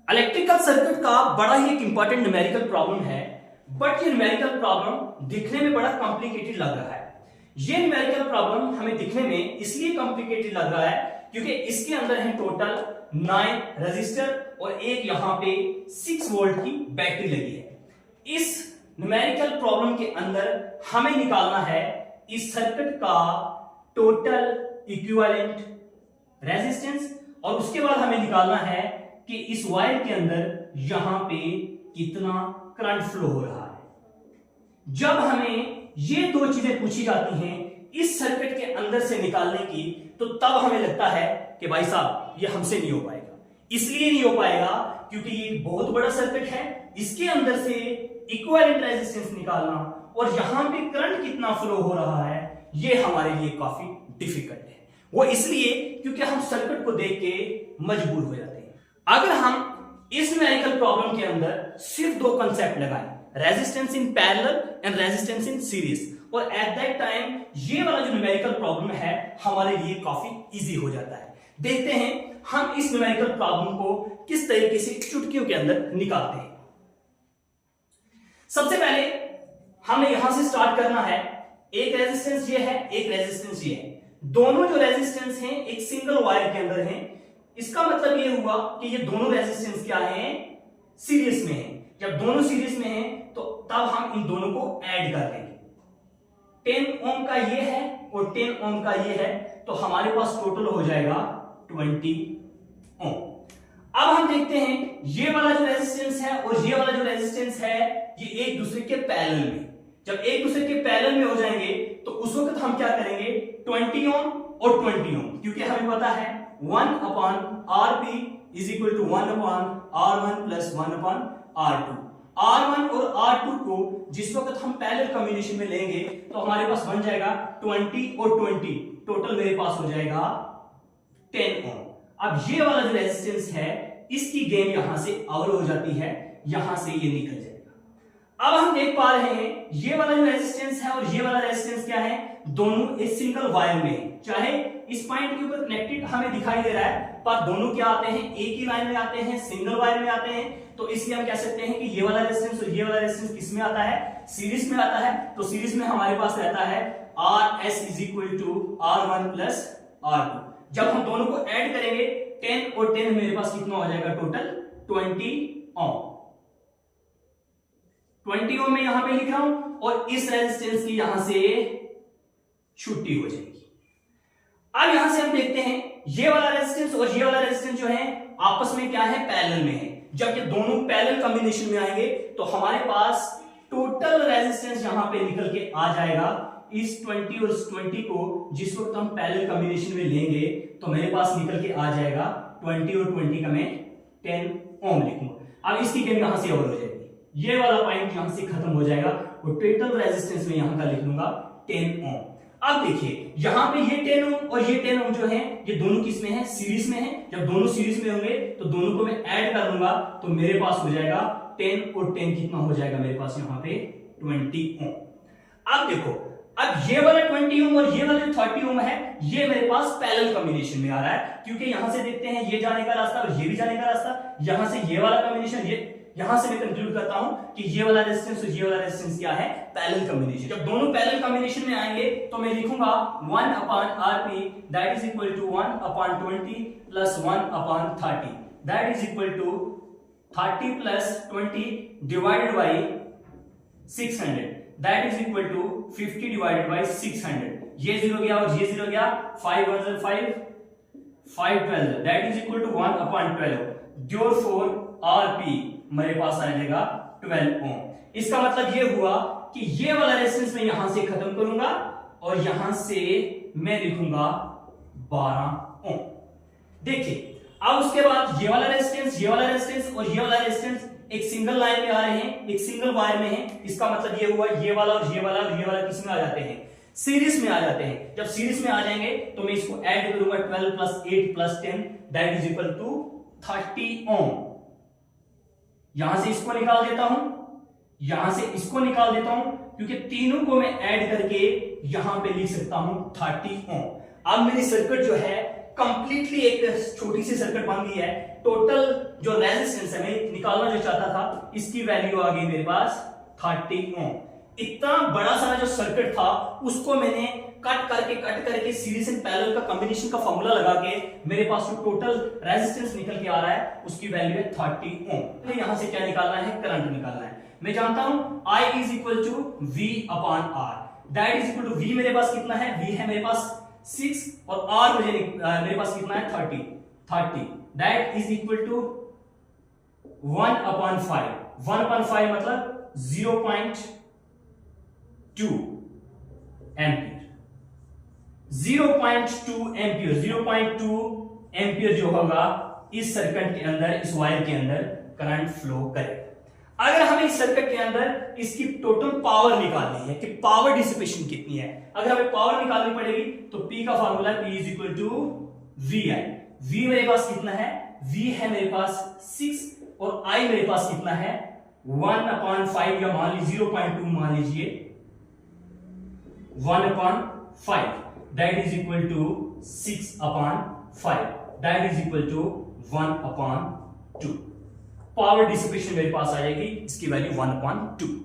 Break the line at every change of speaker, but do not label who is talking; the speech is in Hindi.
इलेक्ट्रिकल सर्किट का बड़ा ही एक इंपॉर्टेंट न्यूमेरिकल प्रॉब्लम है, बट ये न्यूमेरिकल प्रॉब्लम दिखने में बड़ा कॉम्प्लिकेटेड लग रहा है। ये न्यूमेरिकल प्रॉब्लम हमें दिखने में इसलिए कॉम्प्लिकेटेड लग रहा है क्योंकि इसके अंदर है टोटल 9 रजिस्टर और एक यहां पे 6 वोल्ट की बैटरी लगी है। इस न्यूमेरिकल प्रॉब्लम के अंदर हमें निकालना है इस सर्किट का टोटल इक्विवेलेंट रेजिस्टेंस और उसके बाद हमें निकालना है कि इस वायर के अंदर यहां पे कितना करंट फ्लो हो रहा है। जब हमें ये दो चीजें पूछी जाती हैं इस सर्किट के अंदर से निकालने की, तो तब हमें लगता है कि भाई साहब ये हमसे नहीं हो पाएगा। इसलिए नहीं हो पाएगा क्योंकि ये बहुत बड़ा सर्किट है, इसके अंदर से इक्विवेलेंट रेजिस्टेंस निकालना और यहां पे करंट कितना फ्लो हो रहा है ये हमारे लिए काफी डिफिकल्ट है। वो इसलिए क्योंकि हम सर्किट को देख के मजबूर हो जाते हैं। अगर हम इस न्यूमेरिकल प्रॉब्लम के अंदर सिर्फ दो कंसेप्ट लगाएं, resistance in parallel and resistance in series, और एट दैट टाइम ये वाला जो न्यूमेरिकल प्रॉब्लम है हमारे लिए काफी इजी हो जाता है। देखते हैं हम इस न्यूमेरिकल प्रॉब्लम को किस तरीके से चुटकियों के अंदर निकालते हैं। सबसे पहले हमें यहां से स्टार्ट करना है। एक रेजिस्टेंस ये है, एक रेजिस्टेंस ये है। दोनों जो रेजिस्टेंस हैं एक सिंगल वायर के अंदर हैं। इसका मतलब ये हुआ कि ये दोनों रेजिस्टेंस क्या हैं, सीरीज में हैं। जब दोनों सीरीज में हैं तो तब हम इन दोनों को ऐड कर लेंगे। 10 ओम का ये है और 10 ओम का ये है, तो हमारे पास टोटल हो जाएगा 20 ओम। अब हम देखते हैं ये वाला जो रेजिस्टेंस है और ये वाला जो रेजिस्टेंस है ये एक दूसरे के पैरेलल में। जब एक दूसरे के पैरेलल में हो जाएंगे तो उस वक्त हम क्या करेंगे, 20 ओम और 20 ओम, क्योंकि हमें पता है 1/Rp is equal to 1/R1 plus 1/R2। R1 और R2 को जिस वक्त हम पैरेलल कॉम्बिनेशन में लेंगे तो हमारे पास बन जाएगा 20 और 20, टोटल मेरे पास हो जाएगा 10 ओम। अब ये वाला जो रेजिस्टेंस है इसकी गेन यहां से आउट हो जाती है, यहां से ये निकल जाएगा। अब हम देख पा रहे हैं ये वाला जो रेजिस्टेंस है और ये वाला रेजिस्टेंस क्या है, दोनों एक सिंगल वायर में है। चाहे इस पॉइंट के ऊपर कनेक्टेड हमें दिखाई दे रहा है, पर दोनों क्या आते हैं, एक ही लाइन में आते हैं, सिंगल वायर में आते हैं। तो इसलिए हम कह सकते हैं कि ये वाला रेजिस्टेंस और ये वाला रेजिस्टेंस किसमें आता है, सीरीज में आता है। तो सीरीज में हमारे पास रहता है Rs is equal to R1 plus R2। जब हम दोनों को ऐड करेंगे 10 और 10 मेरे पास कितना हो जाएगा, टोटल 20 ओम। 20 ओम में यहां पे लिख रहा हूं और इस रेजिस्टेंस की यहां से छुट्टी हो जाएगी। अब यहां से हम देखते हैं ये वाला रेजिस्टेंस और ये वाला रेजिस्टेंस जो है आपस में क्या है, पैरेलल में है। जब ये दोनों पैरेलल कॉम्बिनेशन में आएंगे तो हमारे पास टोटल रेजिस्टेंस यहां पे निकल के आ जाएगा। इस 20 और इस 20 को जिस वक्त हम पैरेलल कॉम्बिनेशन में लेंगे तो मेरे पास निकल के आ जाएगा 20 और 20 का मैं 10 ओम लिखूंगा। अब इसकी गेन यहां से और हो जाएगी, ये वाला पॉइंट यहां से खत्म हो जाएगा और टोटल रेजिस्टेंस में यहां का लिख लूंगा 10 ओम। अब देखिए यहां पे ये 10 ओम और ये 10 ओम जो है ये दोनों किस में है, सीरीज में है। जब दोनों सीरीज में होंगे तो दोनों को मैं ऐड कर लूंगा तो मेरे पास हो जाएगा 10 और 10 कितना हो जाएगा मेरे पास यहां पे 20 ओम। अब देखो, अब ये वाला 20 ओम और ये वाला जो 30 ओम है ये मेरे पास पैरेलल कॉम्बिनेशन में आ रहा है, क्योंकि यहां से देखते हैं ये जाने का रास्ता और ये भी जाने का रास्ता। यहां से ये वाला कॉम्बिनेशन, ये यहां से मैं कंक्लूड करता हूं कि ये वाला रेजिस्टेंस और ये वाला रेजिस्टेंस क्या है, पैरेलल कॉम्बिनेशन। जब दोनों पैरेलल कॉम्बिनेशन में आएंगे तो मैं लिखूंगा 1/Rp that is equal to 1/20 plus 1/30 that is equal to 30 plus 20 divided by 600 that is equal to 50 divided by 600। ये 0 गया और ये 0 गया, 5 1 5 5 12 that is equal to 1/12। therefore Rp मेरे पास आ जाएगा 12 ओम। इसका मतलब ये हुआ कि ये वाला रेजिस्टेंस मैं यहां से खत्म करूंगा और यहां से मैं लिखूंगा 12 ओम। देखिए अब उसके बाद ये वाला रेजिस्टेंस, ये वाला रेजिस्टेंस और ये वाला रेजिस्टेंस एक सिंगल लाइन में आ रहे हैं, एक सिंगल वायर में है। इसका मतलब ये हुआ ये वाला और ये वाला और ये वाला किस में आ जाते हैं, सीरीज में आ जाते हैं। जब सीरीज में आ जाएंगे तो मैं इसको ऐड करूंगा 12 plus 8 plus 10 that is equal to 30 ohm. यहां से इसको निकाल देता हूं, यहां से इसको निकाल देता हूं, क्योंकि तीनों को मैं ऐड करके यहां पे लिख सकता हूं 30 ओम। अब मेरी सर्किट जो है कंप्लीटली एक छोटी सी सर्किट बन गई है। टोटल जो रेजिस्टेंस है मैं निकालना जो चाहता था, इसकी वैल्यू आ गई मेरे पास 30 ओम। इतना बड़ा सारा जो सर्किट था उसको मैंने कट करके सीरीज एंड पैरेलल का कॉम्बिनेशन का फॉर्मूला लगा के मेरे पास जो टोटल रेजिस्टेंस निकल के आ रहा है उसकी वैल्यू है 30 ओम। तो यहां से क्या निकालना है, करंट निकालना है। मैं जानता हूं I is equal to V upon R, that is equal to V मेरे पास कितना है, V है मेरे पास 6 और R मेरे पास कितना है 30, that is equal to 1 upon 5। 1 upon 5 मतलब 0.2 एम्पियर। 0.2 एम्पियर, 0.2 एम्पियर जो होगा इस सर्किट के अंदर, इस वायर के अंदर करंट फ्लो करेगा। अगर हमें इस सर्किट के अंदर इसकी टोटल पावर निकालनी है कि पावर डिसिपेशन कितनी है, अगर हमें पावर निकालनी पड़ेगी तो P का formula P is equal to VI। V मेरे पास कितना है, V है मेरे पास 6 और I मेरे पास कितना है 1 अपॉन 5 या मान लीजिए 0.2 मान लीजिए 1 upon 5, that is equal to 6 upon 5, that is equal to 1 upon 2। Power dissipation मेरे पास आ जाएगी, इसकी वैल्यू 1 अपॉन 2।